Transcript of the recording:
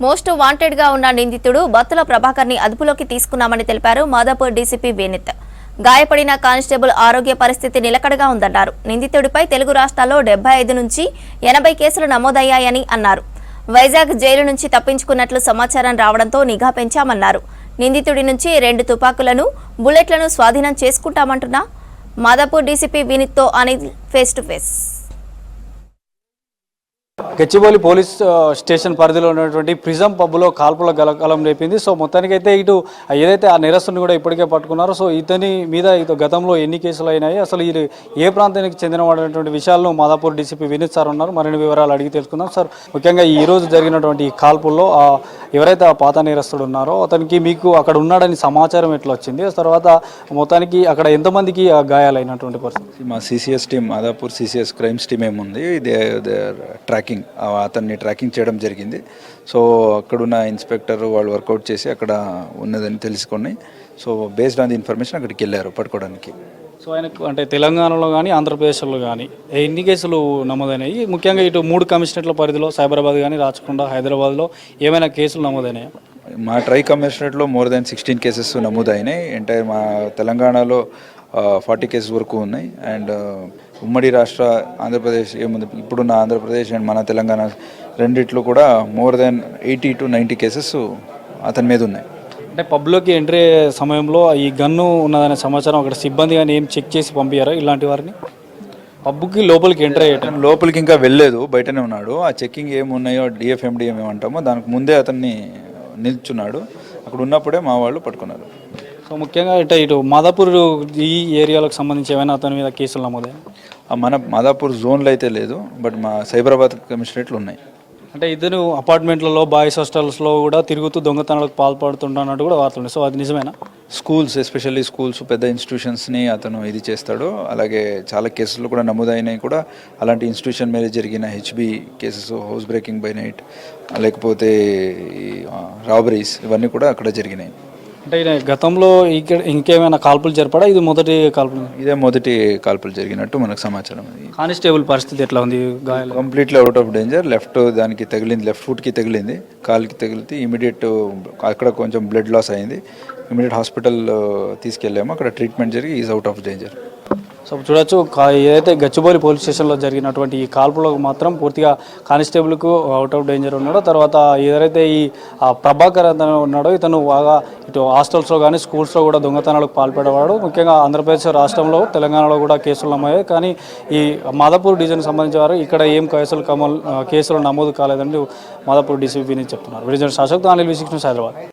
Most wanted గా ఉన్న నిందితుడు బత్తుల ప్రభాకర్ ని అదుపులోకి తీసుకున్నామని తెలిపారు మాదాపూర్ డీసీపీ వినీత్. గాయపడిన కానిస్టేబుల్ ఆరోగ్య పరిస్థితి నిలకడగా ఉందన్నారు. నిందితుడిపై తెలుగు రాష్ట్రాల్లో 75 నుంచి 80 కేసులు నమోదయ్యాయని అన్నారు. వైజాగ్ జైలు నుంచి తప్పించుకున్నట్లు సమాచారం రావడంతో నిఘా పెంచామన్నారు. నిందితుడి నుంచి 2 తుపాకులను, బుల్లెట్లను స్వాధీనం చేసుకుంటామంటున్న మాదాపూర్ డీసీపీ వినీత్ తో Anil face to face. Gachibowli police station పరిధిలో ఉన్నటువంటి ప్రిజం పబ్లో కాల్పుల గలకలం రేపింది. సో మొత్తానికైతే ఇటు ఏదైతే ఆ నేరస్తుని కూడా ఇప్పటికే పట్టుకున్నారో, సో ఇతని మీద గతంలో ఎన్ని కేసులు అయినాయి, అసలు ఇది ఏ ప్రాంతానికి చెందినవాడైనటువంటి విషయాలను మాదాపూర్ డీసీపీ వినీత్ సార్ ఉన్నారు. మరిన్ని వివరాలు అడిగి తెలుసుకుందాం. సార్, ముఖ్యంగా ఈ రోజు జరిగినటువంటి ఈ కాల్పుల్లో ఎవరైతే ఆ పాత నేరస్తుడు ఉన్నారో అతనికి మీకు అక్కడ ఉన్నాడని సమాచారం ఎట్లా వచ్చింది, తర్వాత మొత్తానికి అక్కడ ఎంతమందికి గాయాలైనటువంటి పరిస్థితి? మా CCS team, Madhapur CCS crimes team ఏముంది, ట్రాకింగ్ అతన్ని ట్రాకింగ్ చేయడం జరిగింది. సో అక్కడున్న ఇన్స్పెక్టర్ వాళ్ళు వర్కౌట్ చేసి అక్కడ ఉన్నదని తెలుసుకొని, so based on the information అక్కడికి వెళ్ళారు పట్టుకోవడానికి. సో ఆయనకు అంటే తెలంగాణలో కానీ ఆంధ్రప్రదేశ్లో కానీ ఎన్ని కేసులు నమోదైనాయి? ముఖ్యంగా ఇటు 3 కమిషనరేట్ల పరిధిలో సైబరాబాద్ కానీ, రాచకొండ, హైదరాబాద్లో ఏమైనా కేసులు నమోదైనాయి? మా ట్రై కమిషనరేట్లో మోర్ దాన్ 16 కేసెస్ నమోదైనాయి. ఎంటైర్ మా తెలంగాణలో 40 కేసెస్ వరకు ఉన్నాయి. అండ్ ఉమ్మడి రాష్ట్ర ఆంధ్రప్రదేశ్ ఏముంది, ఇప్పుడున్న ఆంధ్రప్రదేశ్ అండ్ మన తెలంగాణ రెండిట్లో కూడా మోర్ దాన్ 80 to 90 కేసెస్ అతని మీద ఉన్నాయి. అంటే పబ్లోకి ఎంట్రీ సమయంలో ఈ గన్ను ఉన్నదనే సమాచారం అక్కడ సిబ్బంది కానీ ఏం చెక్ చేసి పంపించారా ఇలాంటి వారిని? పబ్కి లోపలికి ఎంట్రీ అయ్యటం, లోపలికి ఇంకా వెళ్ళలేదు, బయటనే ఉన్నాడు. ఆ చెక్కింగ్ ఏమున్నాయో డిఎఫ్ఎండిఎం ఏమంటామో దానికి ముందే అతన్ని నిల్చున్నాడు. అక్కడ ఉన్నప్పుడే మా వాళ్ళు పట్టుకున్నారు. సో ముఖ్యంగా అంటే ఇటు మాదాపూర్ ఈ ఏరియాలకు సంబంధించి ఏమైనా అతని మీద కేసులు నమోదే? మన మాదాపూర్ జోన్లో అయితే లేదు, బట్ మా సైబరాబాద్ కమిషనరేట్లు ఉన్నాయి. అంటే ఇద్దరు అపార్ట్మెంట్లలో, బాయ్స్ హాస్టల్స్లో కూడా తిరుగుతూ దొంగతనాలకు పాల్పడుతుంటున్నట్టు కూడా వార్తలు ఉన్నాయి. సో అది నిజమేనా? స్కూల్స్, ఎస్పెషల్లీ స్కూల్స్, పెద్ద ఇన్స్టిట్యూషన్స్ని అతను ఇది చేస్తాడు. అలాగే చాలా కేసులు కూడా నమోదైనాయి కూడా. అలాంటి ఇన్స్టిట్యూషన్ మీద జరిగిన HB cases, house breaking by night, లేకపోతే రాబరీస్, ఇవన్నీ కూడా అక్కడ జరిగినాయి. అంటే గతంలో ఇక్కడ ఇంకేమైనా కాల్పులు జరిపాడా? ఇది మొదటి కాల్పులు? ఇదే మొదటి కాల్పులు జరిగినట్టు మనకు సమాచారం. కానిస్టేబుల్ పరిస్థితి ఎట్లా ఉంది? గాయాలు completely out of danger. Left దానికి తగిలింది, లెఫ్ట్ ఫుట్కి తగిలింది, కాలుకి తగిలితే ఇమీడియట్ అక్కడ కొంచెం బ్లడ్ లాస్ అయింది. ఇమీడియట్ హాస్పిటల్ తీసుకెళ్ళాము, అక్కడ ట్రీట్మెంట్ జరిగి is out of danger. So చూడొచ్చు, ఏదైతే గచ్చిబౌలి పోలీస్ స్టేషన్లో జరిగినటువంటి ఈ కాల్పులకు మాత్రం పూర్తిగా కానిస్టేబుల్కు అవుట్ ఆఫ్ డేంజర్ ఉన్నాడో, తర్వాత ఏదైతే ఈ ప్రభాకర్ అతను ఉన్నాడో ఇతను బాగా ఇటు హాస్టల్స్లో కానీ స్కూల్స్లో కూడా దొంగతనాలకు పాల్పడేవాడు. ముఖ్యంగా ఆంధ్రప్రదేశ్ రాష్ట్రంలో, తెలంగాణలో కూడా కేసులు నమోదయ్యాయి. కానీ ఈ మాదాపూర్ డివిజన్కి సంబంధించిన వారు ఇక్కడ ఏం కేసులు నమోదు కాలేదని మాదాపూర్ డీసీపీ చెప్తున్నారు. Vijayan Shasak, Anil V6 news, Hyderabad.